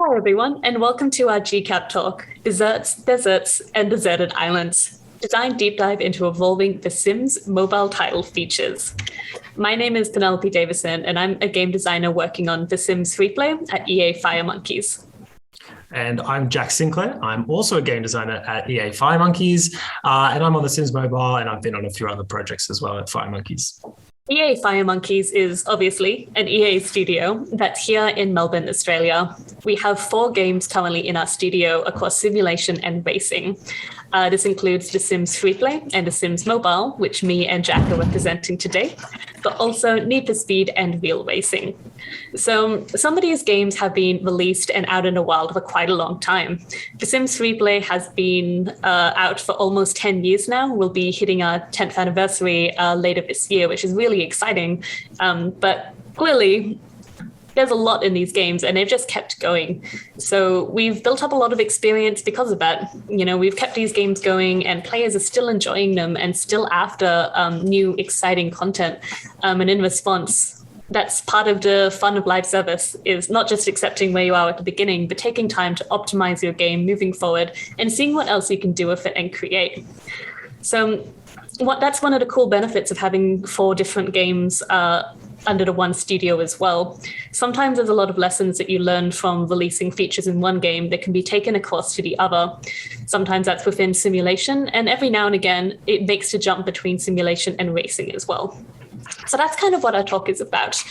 Hi, everyone, and welcome to our GCAP talk, Desserts, Deserts, and Deserted Islands, designed deep dive into evolving The Sims mobile title features. My name is Penelope Davison, and I'm a game designer working on The Sims Freeplay at EA Firemonkeys. And I'm Jack Sinclair. I'm also a game designer at EA Firemonkeys, and I'm on The Sims Mobile, and I've been on a few other projects as well at Firemonkeys. EA Firemonkeys is obviously an EA studio that's here in Melbourne, Australia. We have 4 games currently in our studio across simulation and racing. This includes The Sims Freeplay and The Sims Mobile, which me and Jack are representing today, but also Need for Speed and Real Racing. So some of these games have been released and out in the wild for quite a long time. The Sims Freeplay has been out for almost 10 years now. We'll be hitting our 10th anniversary later this year, which is really exciting. But clearly, there's a lot in these games and they've just kept going. So we've built up a lot of experience because of that. You know, we've kept these games going and players are still enjoying them and still after new exciting content. And in response, that's part of the fun of live service, is not just accepting where you are at the beginning, but taking time to optimize your game moving forward and seeing what else you can do with it and create. So that's one of the cool benefits of having 4 different games under the one studio as well. Sometimes there's a lot of lessons that you learn from releasing features in one game that can be taken across to the other. Sometimes that's within simulation, and every now and again, it makes the jump between simulation and racing as well. So that's kind of what our talk is about.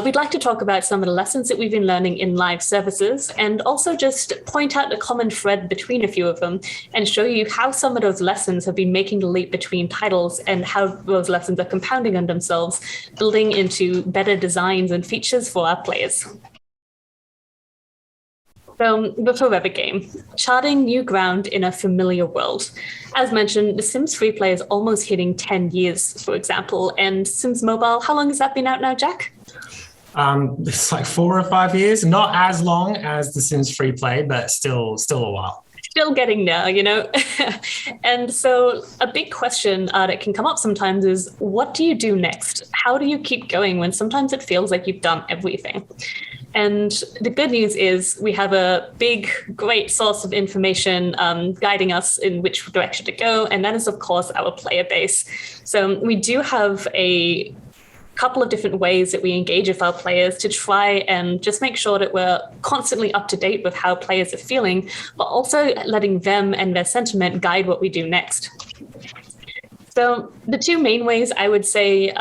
We'd like to talk about some of the lessons that we've been learning in live services and also just point out the common thread between a few of them and show you how some of those lessons have been making the leap between titles and how those lessons are compounding on themselves, building into better designs and features for our players. So the Forever game, charting new ground in a familiar world. As mentioned, The Sims Freeplay is almost hitting 10 years, for example, and Sims Mobile, how long has that been out now, Jack? It's like 4 or 5 years, not as long as The Sims Freeplay, but still a while. Still getting there, you know? And so a big question that can come up sometimes is, what do you do next? How do you keep going when sometimes it feels like you've done everything? And the good news is we have a big, great source of information guiding us in which direction to go. And that is, of course, our player base. So we do have a couple of different ways that we engage with our players to try and just make sure that we're constantly up to date with how players are feeling, but also letting them and their sentiment guide what we do next. So the 2 main ways I would say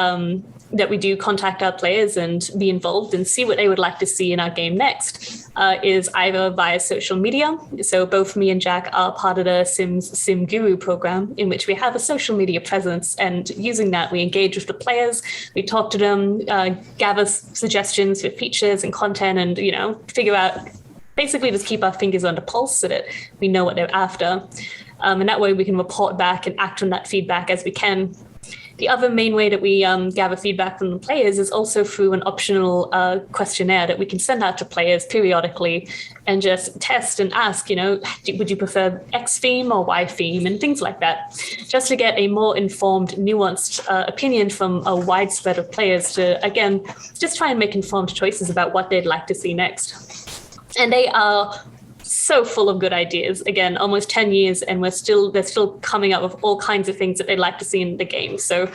that we do contact our players and be involved and see what they would like to see in our game next is either via social media. So both me and Jack are part of the Sims Sim Guru program, in which we have a social media presence, and using that we engage with the players, we talk to them, gather suggestions for features and content, and figure out, basically just keep our fingers on the pulse so that we know what they're after. And that way we can report back and act on that feedback as we can. The other main way that we gather feedback from the players is also through an optional questionnaire that we can send out to players periodically and just test and ask, would you prefer X theme or Y theme, and things like that, just to get a more informed, nuanced opinion from a wide spread of players to, again, just try and make informed choices about what they'd like to see next. And they are so full of good ideas. Again, almost 10 years, and they're still coming up with all kinds of things that they'd like to see in the game. So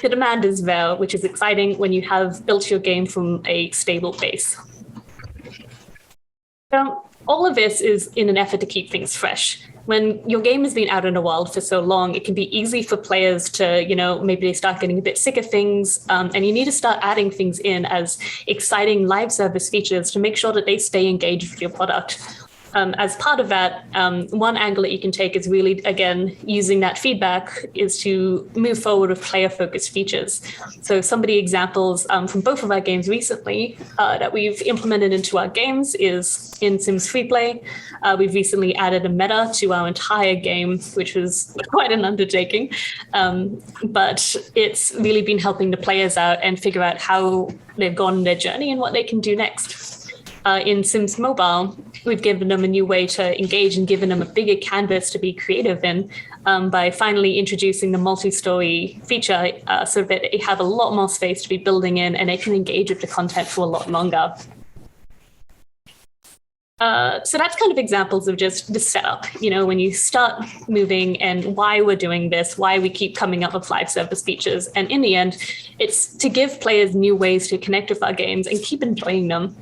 the demand is there, which is exciting when you have built your game from a stable base. So all of this is in an effort to keep things fresh. When your game has been out in the wild for so long, it can be easy for players to, maybe they start getting a bit sick of things, and you need to start adding things in as exciting live service features to make sure that they stay engaged with your product. As part of that, one angle that you can take is really, again, using that feedback is to move forward with player-focused features. So some of the examples from both of our games recently that we've implemented into our games is in Sims Freeplay. We've recently added a meta to our entire game, which was quite an undertaking. But it's really been helping the players out and figure out how they've gone in their journey and what they can do next. In Sims Mobile, we've given them a new way to engage and given them a bigger canvas to be creative in by finally introducing the multi-story feature so that they have a lot more space to be building in and they can engage with the content for a lot longer. So that's kind of examples of just the setup, when you start moving and why we're doing this, why we keep coming up with live service features. And in the end, it's to give players new ways to connect with our games and keep enjoying them.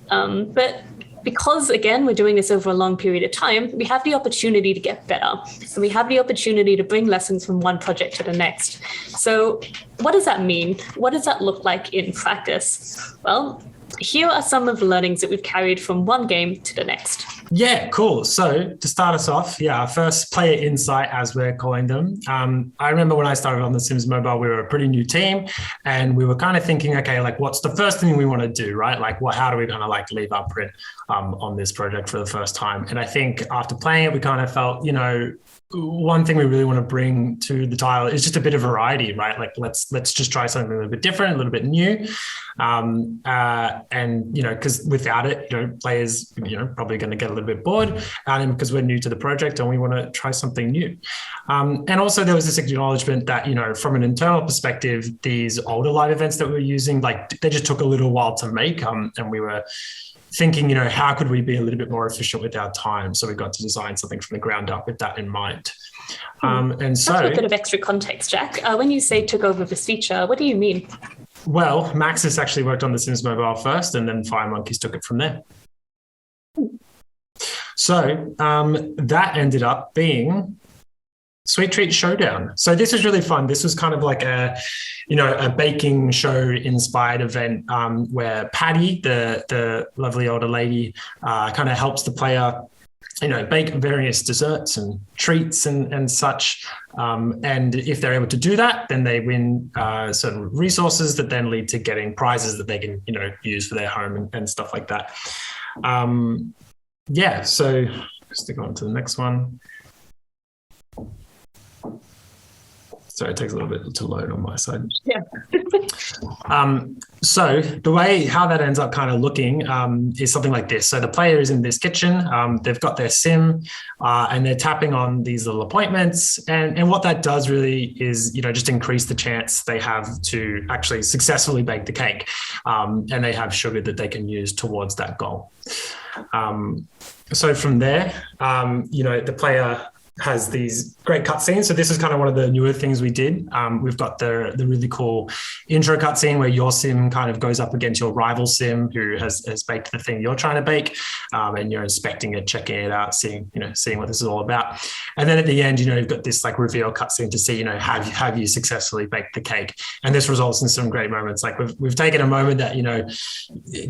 But because, again, we're doing this over a long period of time, we have the opportunity to get better. And we have the opportunity to bring lessons from one project to the next. So what does that mean? What does that look like in practice? Well, here are some of the learnings that we've carried from one game to the next. Yeah, cool. So to start us off, our first player insight, as we're calling them. I remember when I started on The Sims Mobile, we were a pretty new team and we were kind of thinking, okay, like what's the first thing we want to do, right? Like how do we kind of like leave our print on this project for the first time? And I think after playing it, we kind of felt, one thing we really want to bring to the title is just a bit of variety, right? Like let's just try something a little bit different, a little bit new. And, because without it, players, probably going to get a little bit bored because we're new to the project and we want to try something new. And also there was this acknowledgement that, from an internal perspective, these older live events that we were using, like they just took a little while to make. And we were thinking, how could we be a little bit more efficient with our time? So we got to design something from the ground up with that in mind. And so that's a bit of extra context, Jack. When you say took over this feature, what do you mean? Well, Maxis actually worked on The Sims Mobile first, and then Firemonkeys took it from there. So that ended up being Sweet Treat Showdown. So this was really fun. This was kind of like a baking show inspired event where Patty, the lovely older lady, kind of helps the player, bake various desserts and treats and such. And if they're able to do that, then they win certain resources that then lead to getting prizes that they can, use for their home and stuff like that. So stick on to the next one. Sorry, it takes a little bit to load on my side. Yeah. So the way how that ends up kind of looking is something like this. So the player is in this kitchen. They've got their sim and they're tapping on these little appointments. And what that does really is, just increase the chance they have to actually successfully bake the cake. And they have sugar that they can use towards that goal. So from there, the player has these great cutscenes. So this is kind of one of the newer things we did. We've got the really cool intro cutscene where your sim kind of goes up against your rival sim who has baked the thing you're trying to bake, and you're inspecting it, checking it out, seeing what this is all about. And then at the end, you've got this like reveal cutscene to see, have you successfully baked the cake? And this results in some great moments. Like we've taken a moment that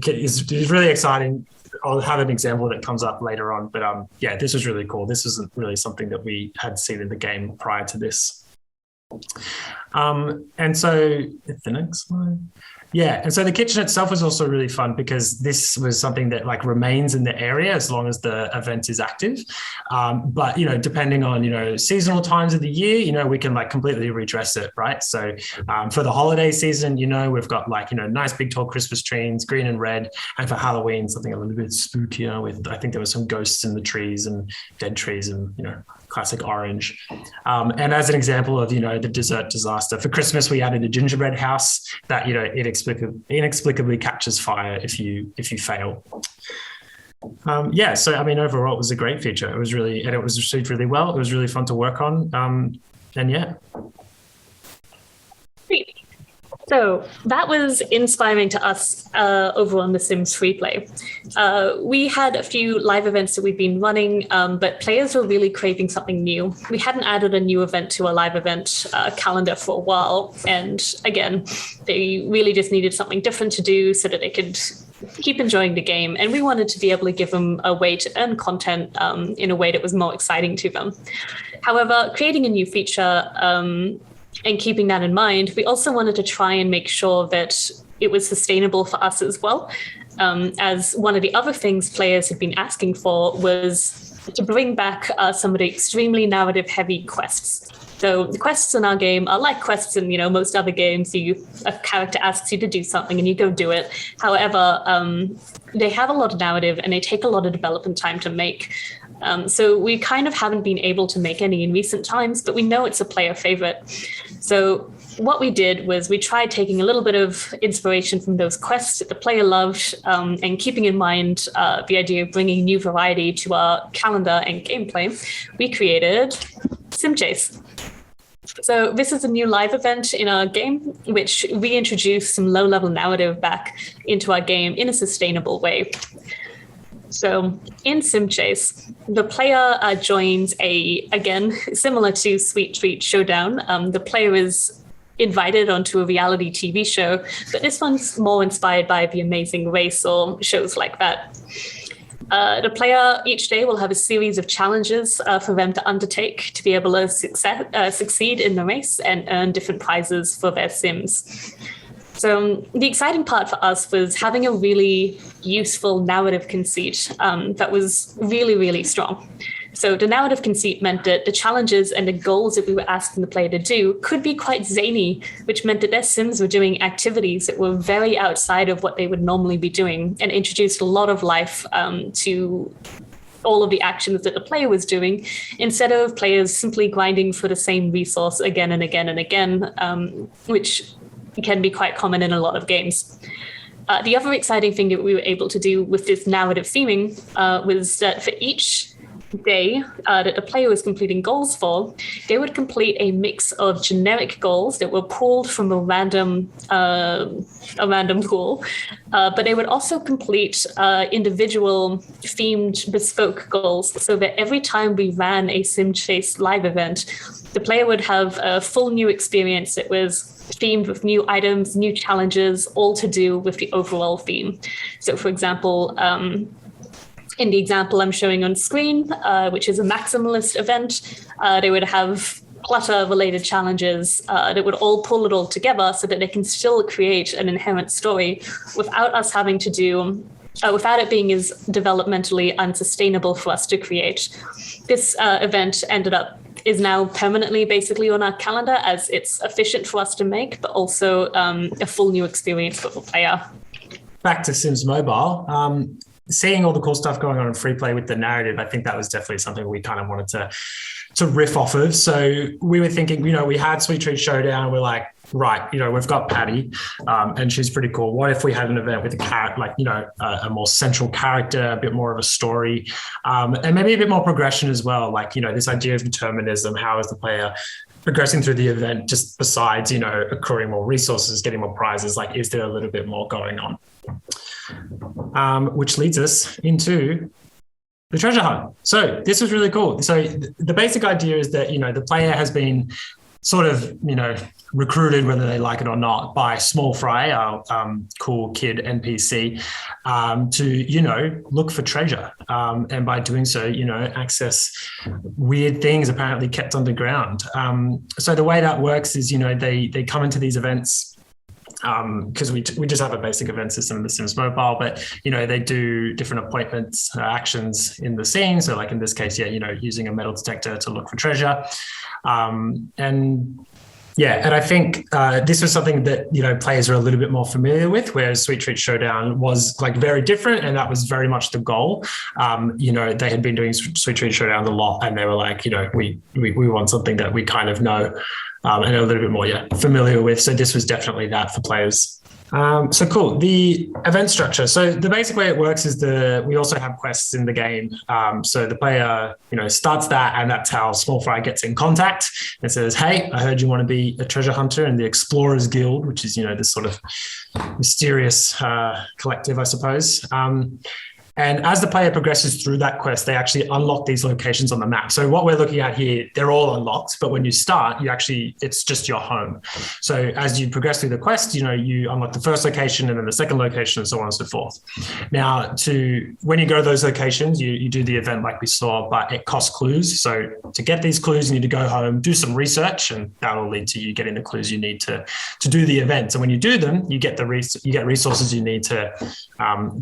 is really exciting. I'll have an example that comes up later on, but this was really cool. This isn't really something that we had seen in the game prior to this. And so the next slide. Yeah, and so the kitchen itself was also really fun because this was something that like remains in the area as long as the event is active. But depending on seasonal times of the year, we can like completely redress it, right? So for the holiday season, we've got like nice big tall Christmas trees, green and red, and for Halloween something a little bit spookier with I think there were some ghosts in the trees and dead trees and classic orange. And as an example of the dessert disaster for Christmas, we added a gingerbread house that it inexplicably catches fire if you fail. So I mean overall it was a great feature. It was received really well. It was really fun to work on. Great. So that was inspiring to us over on The Sims Freeplay. We had a few live events that we've been running, but players were really craving something new. We hadn't added a new event to our live event calendar for a while. And again, they really just needed something different to do so that they could keep enjoying the game. And we wanted to be able to give them a way to earn content in a way that was more exciting to them. However, creating a new feature and keeping that in mind, we also wanted to try and make sure that it was sustainable for us as well. As one of the other things players had been asking for was to bring back some of the extremely narrative-heavy quests. So the quests in our game are like quests in most other games. A character asks you to do something and you go do it. However, they have a lot of narrative and they take a lot of development time to make. So we kind of haven't been able to make any in recent times, but we know it's a player favorite. So what we did was we tried taking a little bit of inspiration from those quests that the player loved, and keeping in mind the idea of bringing new variety to our calendar and gameplay, we created Sim Chase. So this is a new live event in our game, which reintroduced some low-level narrative back into our game in a sustainable way. So in Sim Chase, the player joins again, similar to Sweet Treat Showdown, the player is invited onto a reality TV show, but this one's more inspired by The Amazing Race or shows like that. The player each day will have a series of challenges for them to undertake to be able to succeed in the race and earn different prizes for their Sims. So the exciting part for us was having a really useful narrative conceit that was really, really strong. So the narrative conceit meant that the challenges and the goals that we were asking the player to do could be quite zany, which meant that their Sims were doing activities that were very outside of what they would normally be doing and introduced a lot of life to all of the actions that the player was doing, instead of players simply grinding for the same resource again and again and again, which can be quite common in a lot of games. The other exciting thing that we were able to do with this narrative theming was that for each day that the player was completing goals for, they would complete a mix of generic goals that were pulled from a random pool, but they would also complete individual themed bespoke goals, so that every time we ran a Sim Chase live event, the player would have a full new experience that was themed with new items, new challenges, all to do with the overall theme. So for example, in the example I'm showing on screen, which is a maximalist event, they would have clutter-related challenges that would all pull it all together so that they can still create an inherent story without us having to do, without it being as developmentally unsustainable for us to create. This event is now permanently basically on our calendar, as it's efficient for us to make, but also a full new experience for the player. Back to Sims Mobile. Seeing all the cool stuff going on in Freeplay with the narrative, I think that was definitely something we kind of wanted to riff off of. So we were thinking, we had Sweet Treat Showdown. We're like, right, we've got Patty, and she's pretty cool. What if we had an event with a more central character, a bit more of a story, and maybe a bit more progression as well? Like, this idea of determinism. How is the player progressing through the event, just besides, accruing more resources, getting more prizes? Like, is there a little bit more going on? Which leads us into the treasure hunt. So this was really cool. So the basic idea is that, the player has been sort of, recruited, whether they like it or not, by Small Fry, our cool kid NPC, to, look for treasure. And by doing so, access weird things apparently kept underground. So the way that works is, they come into these events, because we just have a basic event system in the Sims Mobile, but they do different appointments, actions in the scene. So like in this case, using a metal detector to look for treasure, and I think this was something that players are a little bit more familiar with, whereas Sweet Treat Showdown was like very different, and that was very much the goal. They had been doing Sweet Treat Showdown a lot, and they were like, we want something that we kind of know and a little bit more familiar with. So this was definitely that for players. So cool. The event structure. So the basic way it works is we also have quests in the game. So the player, starts that, and that's how Small Fry gets in contact and says, "Hey, I heard you want to be a treasure hunter in the Explorers Guild," which is, this sort of mysterious collective, I suppose. And as the player progresses through that quest, they actually unlock these locations on the map. So what we're looking at here, they're all unlocked, but when you start, it's just your home. So as you progress through the quest, you unlock the first location and then the second location and so on and so forth. Now, when you go to those locations, you do the event like we saw, but it costs clues. So to get these clues, you need to go home, do some research, and that will lead to you getting the clues you need to do the event. And when you do them, you get resources you need to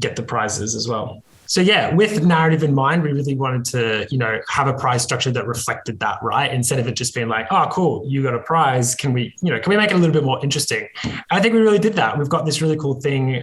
get the prizes as well. So with narrative in mind, we really wanted to, have a prize structure that reflected that, right? Instead of it just being like, oh, cool, you got a prize. Can we make it a little bit more interesting? I think we really did that. We've got this really cool thing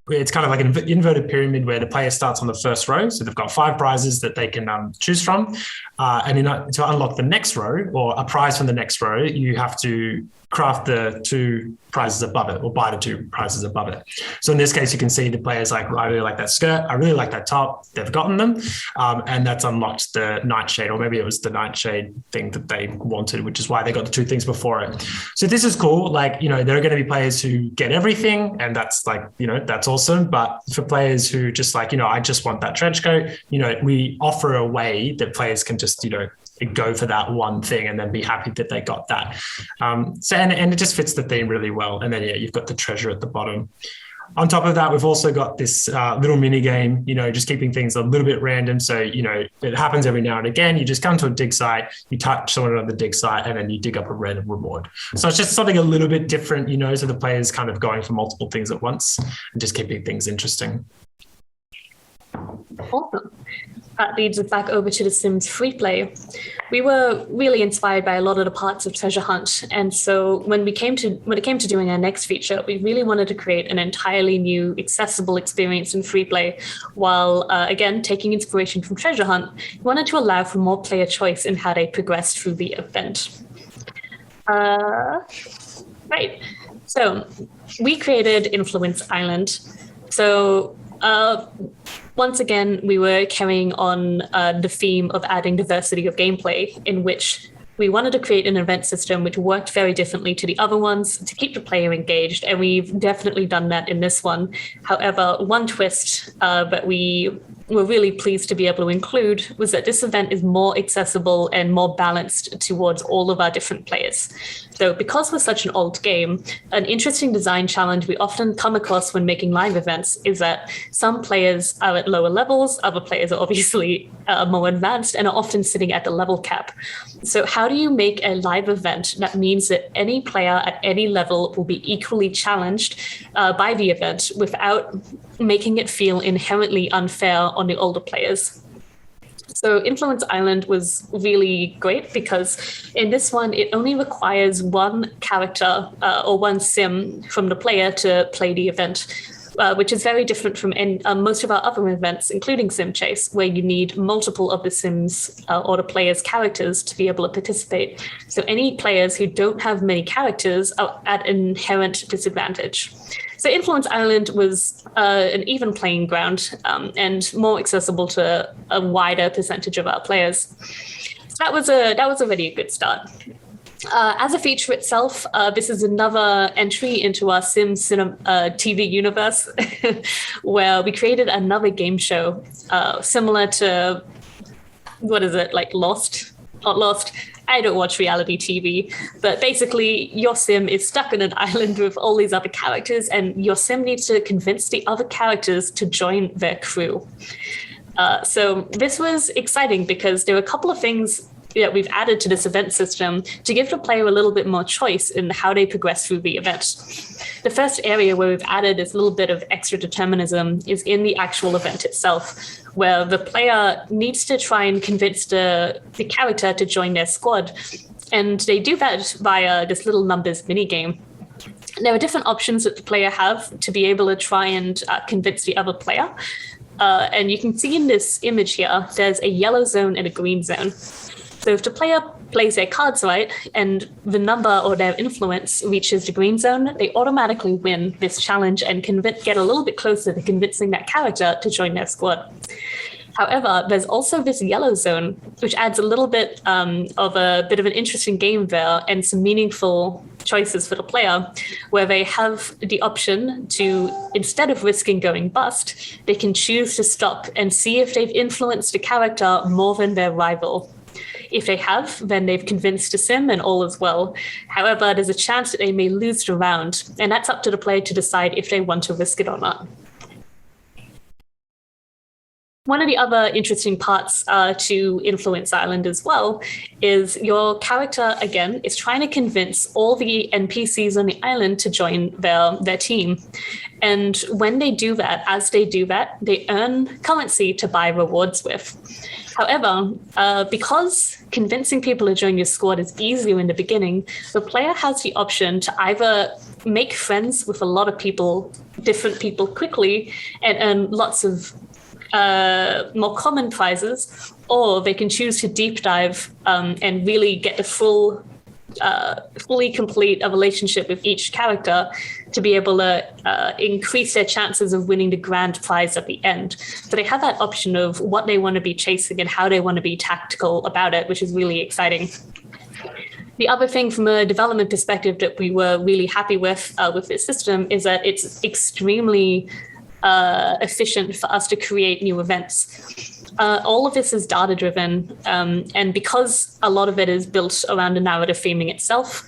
it's kind of like an inverted pyramid where the player starts on the first row. So they've got 5 prizes that they can choose from. And to unlock the next row or a prize from the next row, you have to craft the 2 prizes above it or buy the 2 prizes above it. So in this case, you can see the players like, I really like that skirt. I really like that top. They've gotten them. And that's unlocked the nightshade, or maybe it was the nightshade thing that they wanted, which is why they got the 2 things before it. So this is cool. Like, there are going to be players who get everything, and that's like, that's awesome. But for players who just like, I just want that trench coat, we offer a way that players can just, go for that one thing and then be happy that they got that. And it just fits the theme really well. And then, you've got the treasure at the bottom. On top of that, we've also got this little mini game, just keeping things a little bit random. So, it happens every now and again. You just come to a dig site, you touch someone on the dig site, and then you dig up a random reward. So it's just something a little bit different, so the player's kind of going for multiple things at once and just keeping things interesting. Awesome. That leads us back over to The Sims Freeplay. We were really inspired by a lot of the parts of Treasure Hunt, and so when it came to doing our next feature, we really wanted to create an entirely new, accessible experience in Freeplay, while again taking inspiration from Treasure Hunt. We wanted to allow for more player choice in how they progressed through the event. Right. So we created Influence Island. So once again, we were carrying on the theme of adding diversity of gameplay, in which we wanted to create an event system which worked very differently to the other ones to keep the player engaged, and we've definitely done that in this one. However, one twist that we were really pleased to be able to include was that this event is more accessible and more balanced towards all of our different players. So because we're such an old game, an interesting design challenge we often come across when making live events is that some players are at lower levels, other players are obviously more advanced and are often sitting at the level cap. So how do you make a live event that means that any player at any level will be equally challenged by the event without making it feel inherently unfair on the older players? So Influence Island was really great because in this one, it only requires one character or one sim from the player to play the event, which is very different from most of our other events, including Sim Chase, where you need multiple of the sims or the players' characters to be able to participate. So any players who don't have many characters are at an inherent disadvantage. So Influence Island was an even playing ground and more accessible to a wider percentage of our players. So that was already a good start. As a feature itself, this is another entry into our Sims TV universe where we created another game show similar to, what is it, like Lost? Not Lost. I don't watch reality TV, but basically your sim is stuck on an island with all these other characters, and your sim needs to convince the other characters to join their crew. So this was exciting because there were a couple of things that we've added to this event system to give the player a little bit more choice in how they progress through the event. The first area where we've added this little bit of extra determinism is in the actual event itself, where the player needs to try and convince the character to join their squad. And they do that via this little numbers minigame. There are different options that the player have to be able to try and convince the other player. And you can see in this image here, there's a yellow zone and a green zone. So if the player plays their cards right and the number or their influence reaches the green zone, they automatically win this challenge and get a little bit closer to convincing that character to join their squad. However, there's also this yellow zone, which adds a little bit of an interesting game there and some meaningful choices for the player, where they have the option to, instead of risking going bust, they can choose to stop and see if they've influenced a character more than their rival. If they have, then they've convinced a sim and all is well. However, there's a chance that they may lose the round, and that's up to the player to decide if they want to risk it or not. One of the other interesting parts to Influence Island as well is your character, again, is trying to convince all the NPCs on the island to join their team. And when they do that, as they do that, they earn currency to buy rewards with. However, because convincing people to join your squad is easier in the beginning, the player has the option to either make friends with a lot of people different people quickly and earn lots of more common prizes, or they can choose to deep dive and really get the fully complete a relationship with each character to be able to increase their chances of winning the grand prize at the end. So they have that option of what they want to be chasing and how they want to be tactical about it, which is really exciting. The other thing from a development perspective that we were really happy with this system is that it's extremely efficient for us to create new events. All of this is data-driven, and because a lot of it is built around the narrative theming itself,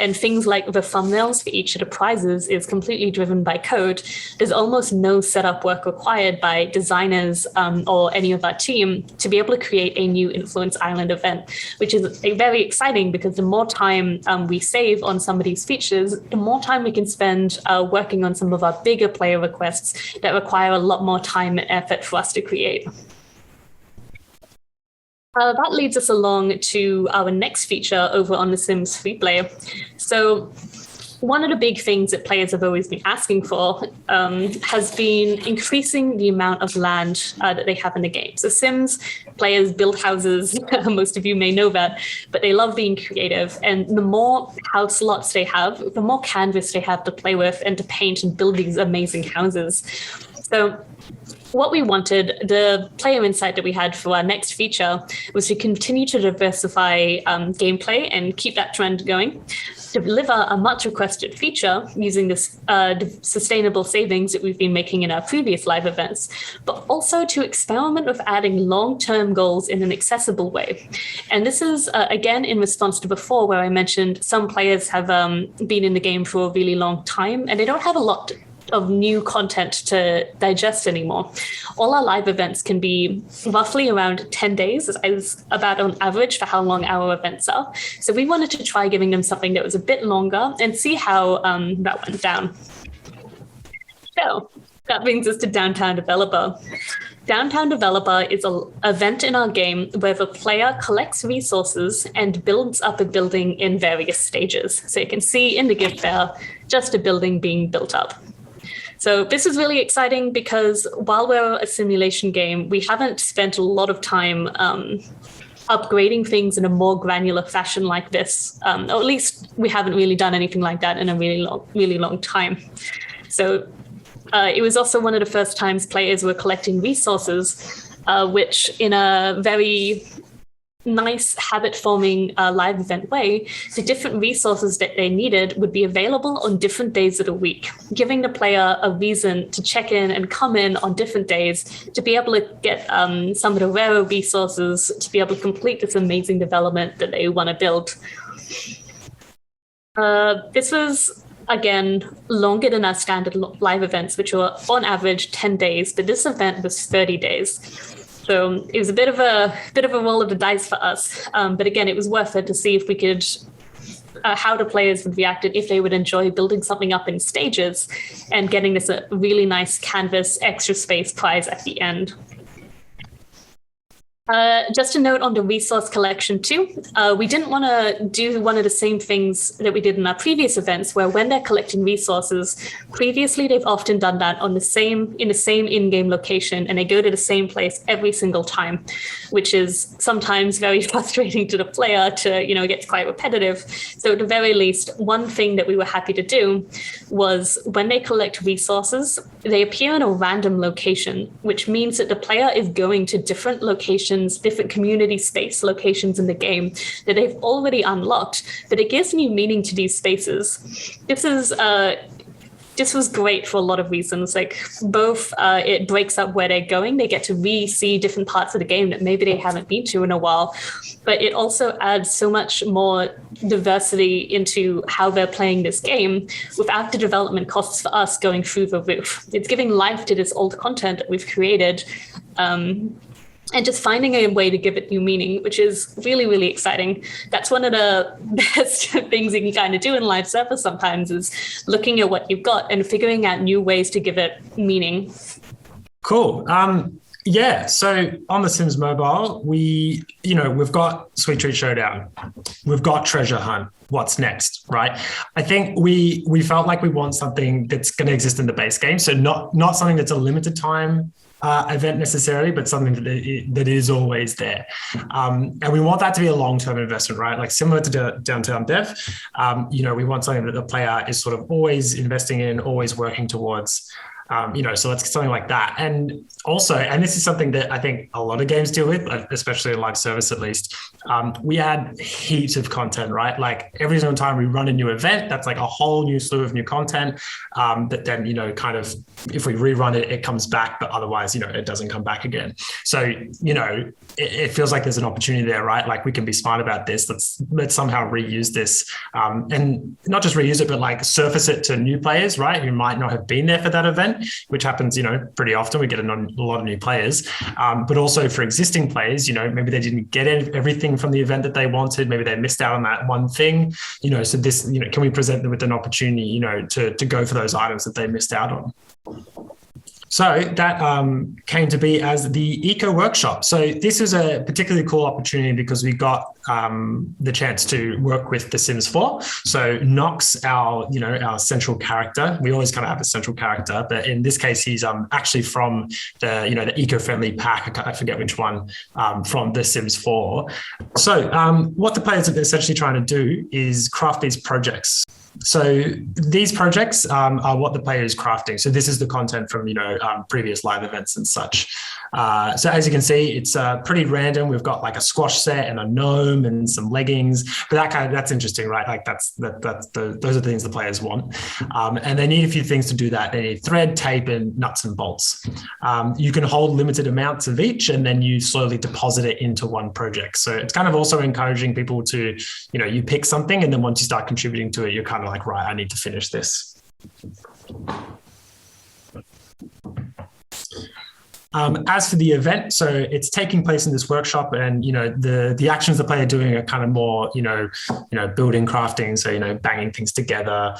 and things like the thumbnails for each of the prizes is completely driven by code, there's almost no setup work required by designers or any of our team to be able to create a new Influence Island event, which is very exciting because the more time we save on some of these features, the more time we can spend working on some of our bigger player requests that require a lot more time and effort for us to create. That leads us along to our next feature over on The Sims Freeplay. So one of the big things that players have always been asking for has been increasing the amount of land that they have in the game. So Sims players build houses, most of you may know that, but they love being creative. And the more house lots they have, the more canvas they have to play with and to paint and build these amazing houses. So what we wanted, the player insight that we had for our next feature, was to continue to diversify gameplay and keep that trend going, to deliver a much requested feature using this sustainable savings that we've been making in our previous live events, but also to experiment with adding long-term goals in an accessible way. And this is, again, in response to before where I mentioned some players have been in the game for a really long time and they don't have a lot of new content to digest anymore. All our live events can be roughly around 10 days, is about on average for how long our events are. So we wanted to try giving them something that was a bit longer and see how that went down. So that brings us to Downtown Developer. Downtown Developer is an event in our game where the player collects resources and builds up a building in various stages. So you can see in the gift there, just a building being built up. So this is really exciting because while we're a simulation game, we haven't spent a lot of time upgrading things in a more granular fashion like this, or at least we haven't really done anything like that in a really long time. So it was also one of the first times players were collecting resources, which in a very nice habit-forming live event way, the different resources that they needed would be available on different days of the week, giving the player a reason to check in and come in on different days to be able to get some of the rarer resources to be able to complete this amazing development that they want to build. This was, again, longer than our standard live events, which were on average 10 days, but this event was 30 days. So it was a bit of a roll of the dice for us. But again, it was worth it to see if we could, how the players would react and if they would enjoy building something up in stages and getting this a really nice canvas extra space prize at the end. Just a note on the resource collection too. We didn't want to do one of the same things that we did in our previous events, where when they're collecting resources, previously they've often done that in the same in-game location, and they go to the same place every single time, which is sometimes very frustrating to the player. It gets quite repetitive. So at the very least, one thing that we were happy to do was when they collect resources, they appear in a random location, which means that the player is going to different locations, different community space locations in the game that they've already unlocked, but it gives new meaning to these spaces. This was great for a lot of reasons. Like both, it breaks up where they're going. They get to re-see different parts of the game that maybe they haven't been to in a while, but it also adds so much more diversity into how they're playing this game without the development costs for us going through the roof. It's giving life to this old content that we've created, and just finding a way to give it new meaning, which is really, really exciting. That's one of the best things you can kind of do in live service sometimes, is looking at what you've got and figuring out new ways to give it meaning. Cool. Yeah, so on the Sims Mobile, we've got Sweet Treat Showdown, we've got Treasure Hunt. What's next, right? I think we felt like we want something that's going to exist in the base game, so not something that's a limited time event necessarily, but something that is always there. And we want that to be a long-term investment, right? Like similar to Downtown Dev, we want something that the player is sort of always investing in, always working towards. So let's get something like that. And also, and this is something that I think a lot of games deal with, especially in live service at least, we add heaps of content, right? Like every single time we run a new event, that's like a whole new slew of new content that then, kind of, if we rerun it, it comes back, but otherwise, it doesn't come back again. So, it feels like there's an opportunity there, right? Like we can be smart about this. Let's somehow reuse this and not just reuse it, but like surface it to new players, right? Who might not have been there for that event, which happens, pretty often. We get a lot of new players, but also for existing players, maybe they didn't get everything from the event that they wanted. Maybe they missed out on that one thing, so this, can we present them with an opportunity, to go for those items that they missed out on? So that came to be as the Eco Workshop. So this was a particularly cool opportunity because we got the chance to work with The Sims 4. So Nox, our central character, we always kind of have a central character, but in this case, he's actually from the eco-friendly pack. I forget which one from The Sims 4. So what the players are essentially trying to do is craft these projects. So these projects are what the player is crafting. So this is the content from, previous live events and such. So as you can see, it's pretty random. We've got like a squash set and a gnome and some leggings, but that's interesting, right? Like those are the things the players want. And they need a few things to do that. They need thread, tape, and nuts and bolts. You can hold limited amounts of each, and then you slowly deposit it into one project. So it's kind of also encouraging people to, you pick something, and then once you start contributing to it, you're kind of like, right, I need to finish this. As for the event, so it's taking place in this workshop, and the actions the player doing are kind of more building, crafting, so banging things together,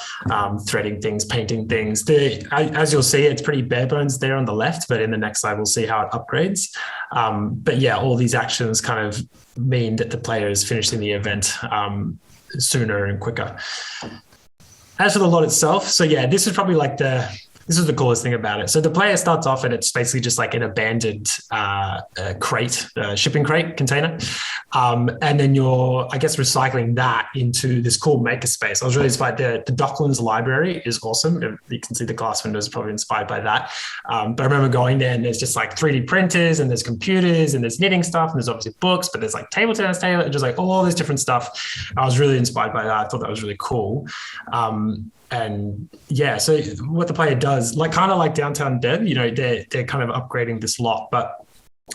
threading things, painting things. As you'll see, it's pretty bare bones there on the left, but in the next slide we'll see how it upgrades. But yeah, all these actions kind of mean that the player is finishing the event sooner and quicker. As for the lot itself, so yeah, this is probably like this is the coolest thing about it. So the player starts off and it's basically just like an abandoned shipping crate container. And then you're, I guess, recycling that into this cool makerspace. I was really inspired. The Docklands library is awesome. You can see the glass windows are probably inspired by that. But I remember going there and there's just like 3D printers and there's computers and there's knitting stuff and there's obviously books, but there's like table tennis, and just like all this different stuff. I was really inspired by that. I thought that was really cool. And yeah, so what the player does, kind of like Downtown Dev, they're kind of upgrading this lot, but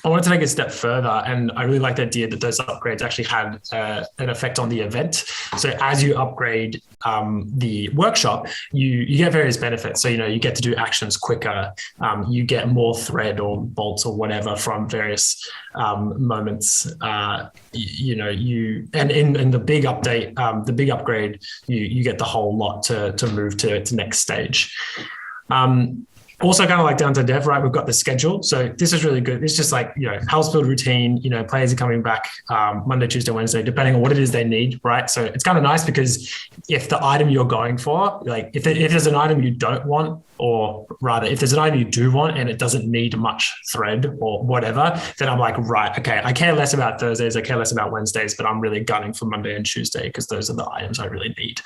I wanted to take a step further, and I really like the idea that those upgrades actually had an effect on the event. So as you upgrade the workshop, you get various benefits. So, you get to do actions quicker. You get more thread or bolts or whatever from various moments. And in the big update, the big upgrade, you get the whole lot to move to next stage. Also kind of like Downtown Dev, right? We've got the schedule. So this is really good. It's just like, house build routine, players are coming back Monday, Tuesday, Wednesday, depending on what it is they need, right? So it's kind of nice because if the item you're going for, like if there's an item you don't want, or rather if there's an item you do want and it doesn't need much thread or whatever, then I'm like, right, okay, I care less about Thursdays, I care less about Wednesdays, but I'm really gunning for Monday and Tuesday because those are the items I really need.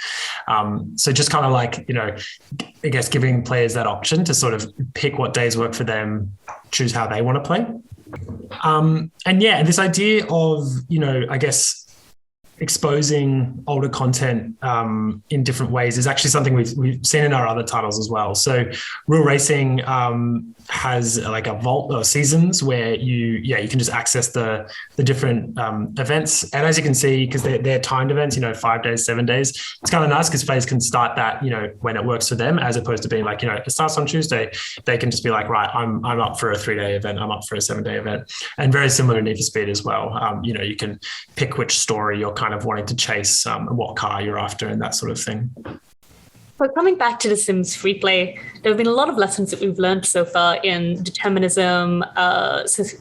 So just kind of like, I guess giving players that option to sort of pick what days work for them, choose how they want to play. And yeah, this idea of, I guess, exposing older content in different ways is actually something we've seen in our other titles as well. So Real Racing has like a vault or seasons where you can just access the different events. And as you can see, because they're timed events, 5 days, 7 days, it's kind of nice because players can start that, when it works for them, as opposed to being like, it starts on Tuesday. They can just be like, right, I'm up for a 3-day event. I'm up for a 7-day event. And very similar to Need for Speed as well. You can pick which story you're kind of wanting to chase, what car you're after and that sort of thing. But coming back to The Sims Freeplay, there have been a lot of lessons that we've learned so far in determinism,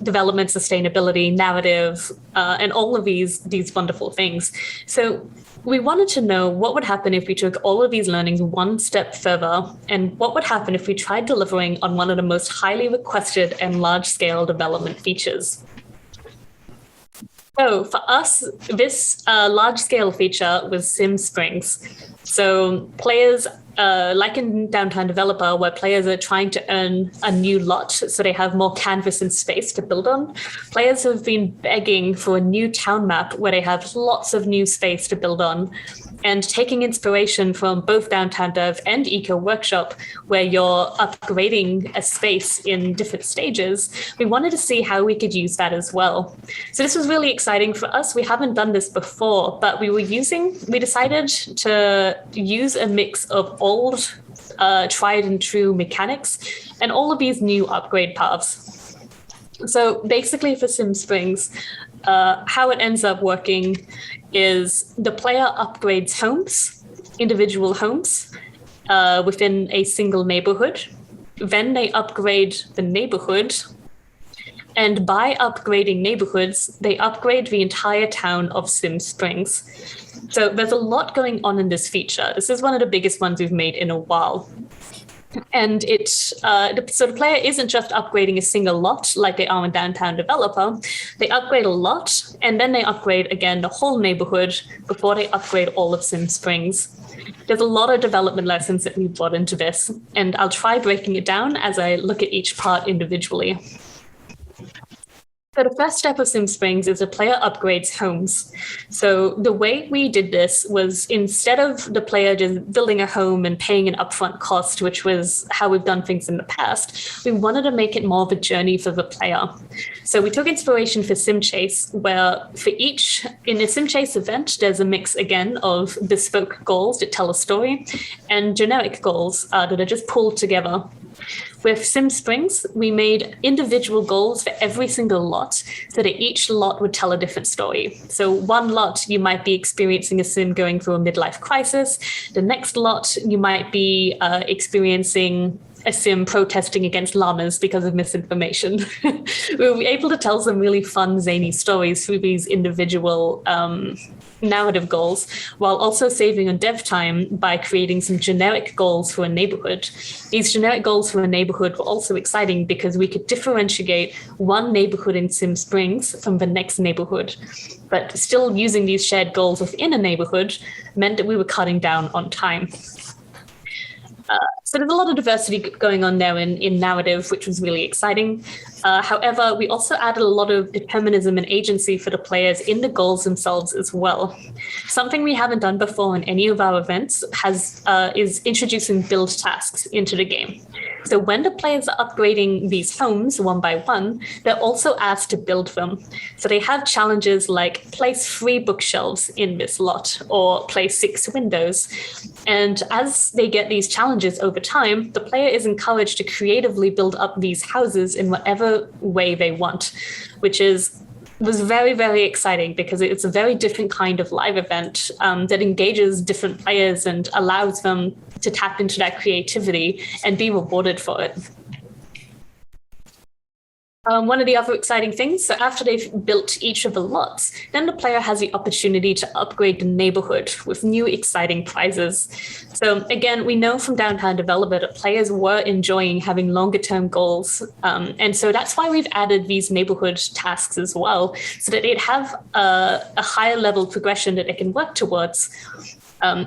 development, sustainability, narrative, and all of these wonderful things. So we wanted to know what would happen if we took all of these learnings one step further, and what would happen if we tried delivering on one of the most highly requested and large-scale development features. So for us, this large-scale feature was Sim Springs. So players, like in Downtown Developer, where players are trying to earn a new lot so they have more canvas and space to build on, players have been begging for a new town map where they have lots of new space to build on. And taking inspiration from both Downtown Dev and Eco Workshop, where you're upgrading a space in different stages, we wanted to see how we could use that as well. So this was really exciting for us. We haven't done this before, but we decided to use a mix of old, tried and true mechanics and all of these new upgrade paths. So basically for Sim Springs, how it ends up working is the player upgrades homes, individual homes, within a single neighborhood. Then they upgrade the neighborhood. And by upgrading neighborhoods, they upgrade the entire town of Sim Springs. So there's a lot going on in this feature. This is one of the biggest ones we've made in a while. And so the player isn't just upgrading a single lot like they are in Downtown Developer. They upgrade a lot, and then they upgrade again the whole neighborhood before they upgrade all of Sim Springs. There's a lot of development lessons that we brought into this, and I'll try breaking it down as I look at each part individually. So the first step of Sim Springs is the player upgrades homes. So the way we did this was, instead of the player just building a home and paying an upfront cost, which was how we've done things in the past, we wanted to make it more of a journey for the player. So we took inspiration for Sim Chase, where in a Sim Chase event, there's a mix again of bespoke goals that tell a story and generic goals that are just pulled together. With Sim Springs, we made individual goals for every single lot so that each lot would tell a different story. So one lot, you might be experiencing a sim going through a midlife crisis. The next lot, you might be experiencing a sim protesting against llamas because of misinformation. We were able to tell some really fun, zany stories through these individual narrative goals, while also saving on dev time by creating some generic goals for a neighborhood. These generic goals for a neighborhood were also exciting because we could differentiate one neighborhood in Sim Springs from the next neighborhood. But still using these shared goals within a neighborhood meant that we were cutting down on time. So there's a lot of diversity going on there in narrative, which was really exciting. However, we also added a lot of determinism and agency for the players in the goals themselves as well. Something we haven't done before in any of our events is introducing build tasks into the game. So when the players are upgrading these homes one by one, they're also asked to build them. So they have challenges like place 3 bookshelves in this lot or place 6 windows. And as they get these challenges over time, the player is encouraged to creatively build up these houses in whatever way they want, which was very, very exciting because it's a very different kind of live event that engages different players and allows them to tap into that creativity and be rewarded for it. One of the other exciting things, so after they've built each of the lots, then the player has the opportunity to upgrade the neighborhood with new exciting prizes. So again, we know from Downtown Developer that players were enjoying having longer term goals. And so that's why we've added these neighborhood tasks as well, so that they'd have a higher level progression that they can work towards.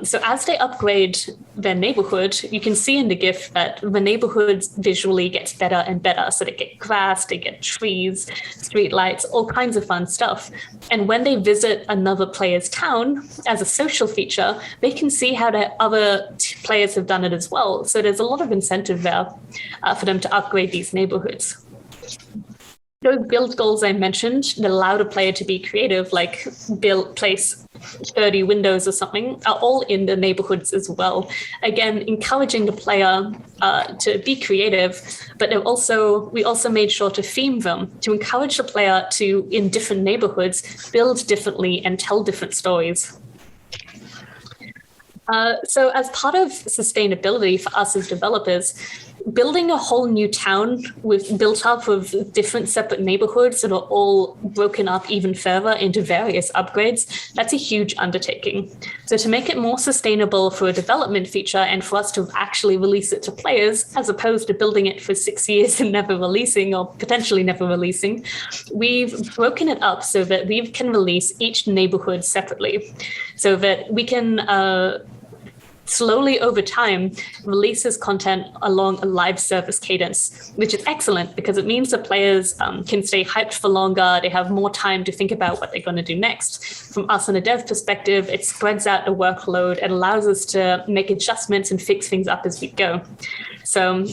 So as they upgrade their neighborhood, you can see in the GIF that the neighborhood visually gets better and better. So they get grass, they get trees, street lights, all kinds of fun stuff. And when they visit another player's town as a social feature, they can see how the other players have done it as well. So there's a lot of incentive there for them to upgrade these neighborhoods. Those build goals I mentioned that allow the player to be creative, like place 30 windows or something, are all in the neighborhoods as well. Again, encouraging the player to be creative, but we also made sure to theme them to encourage the player to, in different neighborhoods, build differently and tell different stories. So as part of sustainability for us as developers, building a whole new town built up of different separate neighborhoods that are all broken up even further into various upgrades, that's a huge undertaking. So to make it more sustainable for a development feature and for us to actually release it to players, as opposed to building it for 6 years and never releasing or potentially never releasing, we've broken it up so that we can release each neighborhood separately so that we can slowly over time releases content along a live service cadence, which is excellent because it means that players can stay hyped for longer. They have more time to think about what they're going to do next. From us on a dev perspective, it spreads out the workload and allows us to make adjustments and fix things up as we go. So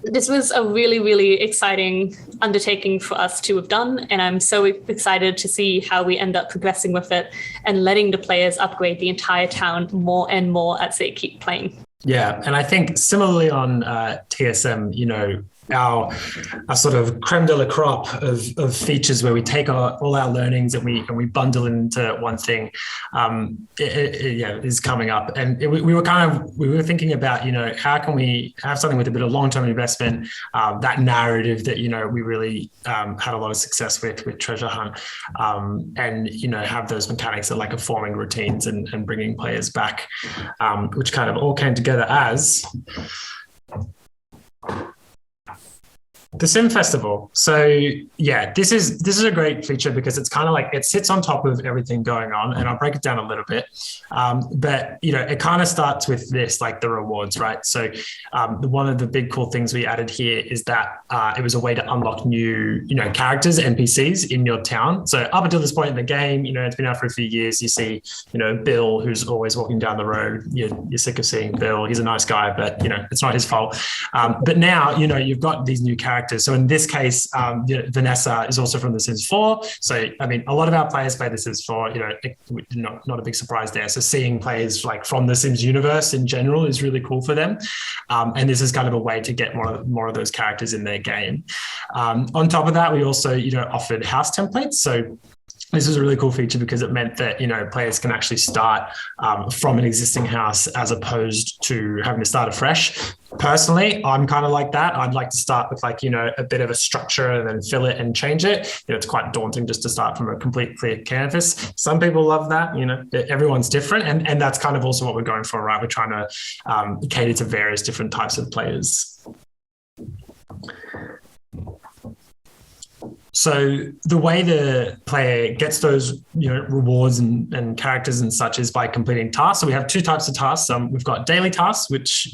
this was a really, really exciting undertaking for us to have done, and I'm so excited to see how we end up progressing with it and letting the players upgrade the entire town more and more as they keep playing. Yeah, and I think similarly on TSM, our sort of creme de la crop of features where we take all our learnings and we bundle into one thing, is coming up. And we were thinking about, how can we have something with a bit of long-term investment, that narrative that, we really had a lot of success with Treasure Hunt, and, have those mechanics that like forming routines and bringing players back, which kind of all came together as the Sim Festival. So yeah, this is a great feature because it's kind of like it sits on top of everything going on, and I'll break it down a little bit. But it kind of starts with this, like the rewards, right? So one of the big cool things we added here is that it was a way to unlock new, characters, NPCs in your town. So up until this point in the game, it's been out for a few years. You see, Bill, who's always walking down the road. You're sick of seeing Bill. He's a nice guy, but it's not his fault. But now, you've got these new characters. So in this case, Vanessa is also from The Sims 4. So, I mean, a lot of our players play The Sims 4, not a big surprise there. So seeing players like from The Sims universe in general is really cool for them. And this is kind of a way to get more of those characters in their game. On top of that, we also, offered house templates. So this is a really cool feature because it meant that, players can actually start from an existing house as opposed to having to start afresh. Personally, I'm kind of like that. I'd like to start with a bit of a structure and then fill it and change it. It's quite daunting just to start from a complete clear canvas. Some people love that, everyone's different. And that's kind of also what we're going for, right? We're trying to cater to various different types of players. So the way the player gets those, rewards and characters and such is by completing tasks. So we have two types of tasks. We've got daily tasks, which,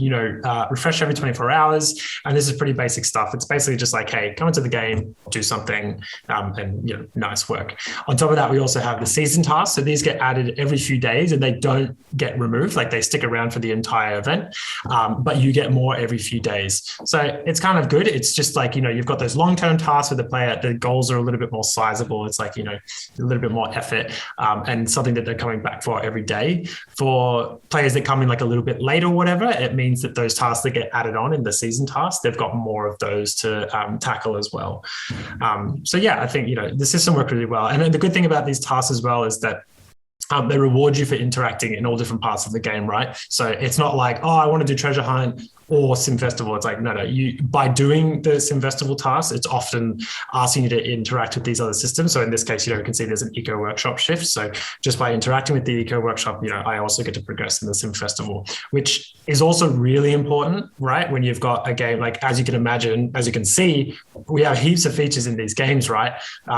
refresh every 24 hours. And this is pretty basic stuff. It's basically just like, hey, come into the game, do something, and, nice work. On top of that, we also have the season tasks. So these get added every few days and they don't get removed. Like they stick around for the entire event, but you get more every few days. So it's kind of good. It's just like, you've got those long-term tasks with the player, the goals are a little bit more sizable. It's like, a little bit more effort and something that they're coming back for every day. For players that come in like a little bit late or whatever, it means that those tasks that get added on in the season tasks, they've got more of those to tackle as well. So yeah, I think, the system worked really well. And the good thing about these tasks as well is that they reward you for interacting in all different parts of the game, right? So it's not like, oh, I want to do Treasure Hunt or Sim Festival. It's like, no, you by doing the Sim Festival tasks, it's often asking you to interact with these other systems. So in this case, you can see there's an eco workshop shift. So just by interacting with the eco workshop, I also get to progress in the Sim Festival, which is also really important, right? When you've got a game, like as you can imagine, as you can see, we have heaps of features in these games, right?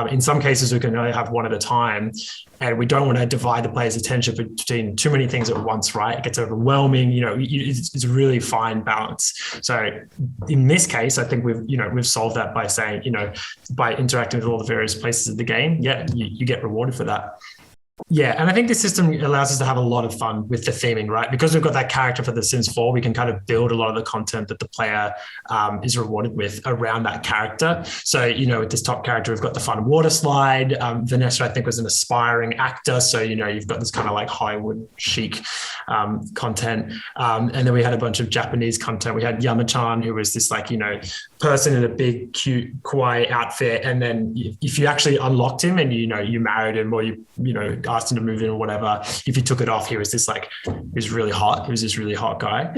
In some cases, we can only have one at a time. And we don't want to divide the player's attention between too many things at once, right? It gets overwhelming. It's a really fine balance. So in this case, I think we've solved that by saying, by interacting with all the various places of the game, you get rewarded for that. Yeah, and I think this system allows us to have a lot of fun with the theming, right? Because we've got that character for The Sims 4, we can kind of build a lot of the content that the player is rewarded with around that character. So, with this top character, we've got the fun water slide. Vanessa, I think, was an aspiring actor. So, you've got this kind of like Hollywood chic content. And then we had a bunch of Japanese content. We had Yama-chan, who was this like, person in a big, cute, kawaii outfit, and then if you actually unlocked him and you married him, or you asked him to move in or whatever, if you took it off, he was this really hot. He was this really hot guy,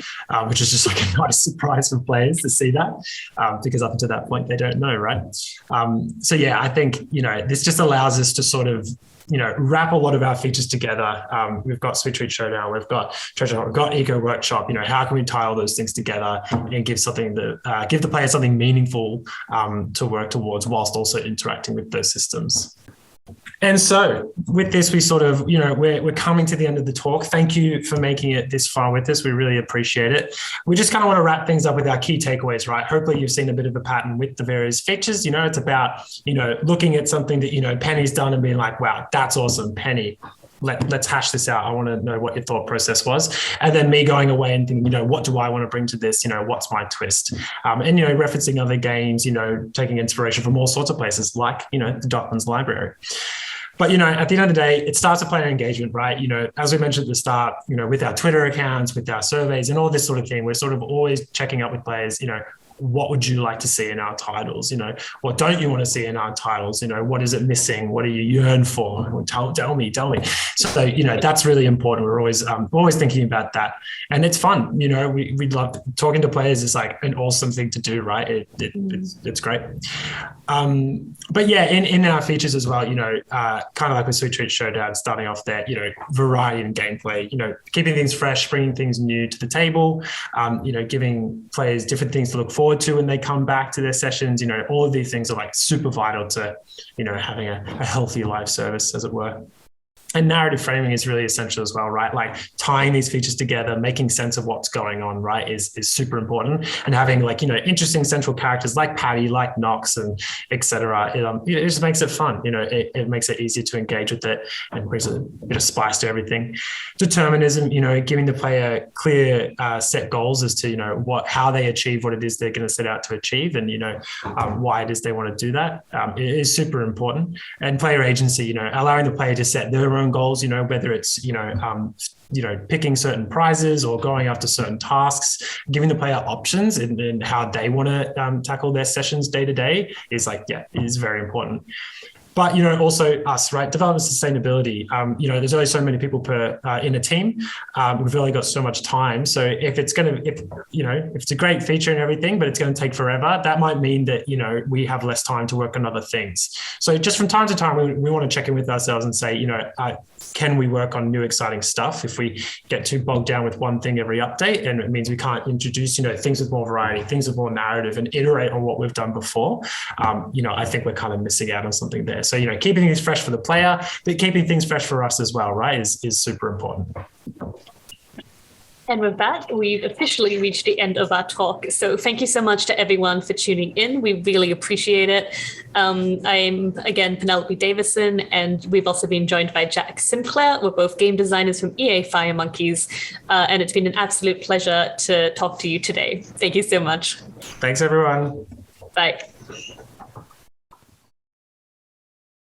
which is just like a nice surprise for players to see that, because up until that point they don't know, right? So yeah, I think this just allows us to sort of wrap a lot of our features together. We've got Sweet Treat Showdown, we've got Treasure Hunt, we've got Eco Workshop. How can we tie all those things together and give the player something meaningful to work towards, whilst also interacting with those systems. And so with this, we sort of, we're coming to the end of the talk. Thank you for making it this far with us. We really appreciate it. We just kind of want to wrap things up with our key takeaways, right? Hopefully you've seen a bit of a pattern with the various features. It's about, looking at something that, Penny's done and being like, wow, that's awesome, Penny. Let's hash this out. I want to know what your thought process was. And then me going away and thinking, what do I want to bring to this? What's my twist? And, referencing other games, taking inspiration from all sorts of places like, the Docklands Library. But, at the end of the day, it starts with player engagement, right? As we mentioned at the start, with our Twitter accounts, with our surveys and all this sort of thing, we're sort of always checking up with players, what would you like to see in our titles? What don't you want to see in our titles? What is it missing? What do you yearn for? Tell me. So, that's really important. We're always thinking about that. And it's fun. We love talking to players. It's like an awesome thing to do, right? It's great. But yeah, in our features as well, kind of like with Sweet Treat Showdown, starting off there, variety in gameplay, keeping things fresh, bringing things new to the table, giving players different things to look forward to when they come back to their sessions. All of these things are like super vital to, having a healthy live service, as it were. And narrative framing is really essential as well, right? Like tying these features together, making sense of what's going on, right, is super important. And having interesting central characters like Patty, like Nox, and etc. It just makes it fun. It makes it easier to engage with it and brings a bit of spice to everything. Determinism, giving the player clear set goals as to how they achieve what it is they're going to set out to achieve, and why it is they want to do that. It is super important. And player agency, allowing the player to set their own goals, whether it's picking certain prizes or going after certain tasks, giving the player options in how they want to tackle their sessions day to day is it is very important. But, also us, right? Development sustainability. There's only so many people in a team. We've only got so much time. So if it's a great feature and everything, but it's going to take forever, that might mean that, we have less time to work on other things. So just from time to time, we want to check in with ourselves and say, can we work on new exciting stuff? If we get too bogged down with one thing every update, and it means we can't introduce, things with more variety, things with more narrative, and iterate on what we've done before, I think we're kind of missing out on something there. So, keeping things fresh for the player, but keeping things fresh for us as well, right, is super important. And with that, we've officially reached the end of our talk. So thank you so much to everyone for tuning in. We really appreciate it. I'm, again, Penelope Davison, and we've also been joined by Jack Sinclair. We're both game designers from EA Firemonkeys, and it's been an absolute pleasure to talk to you today. Thank you so much. Thanks, everyone. Bye.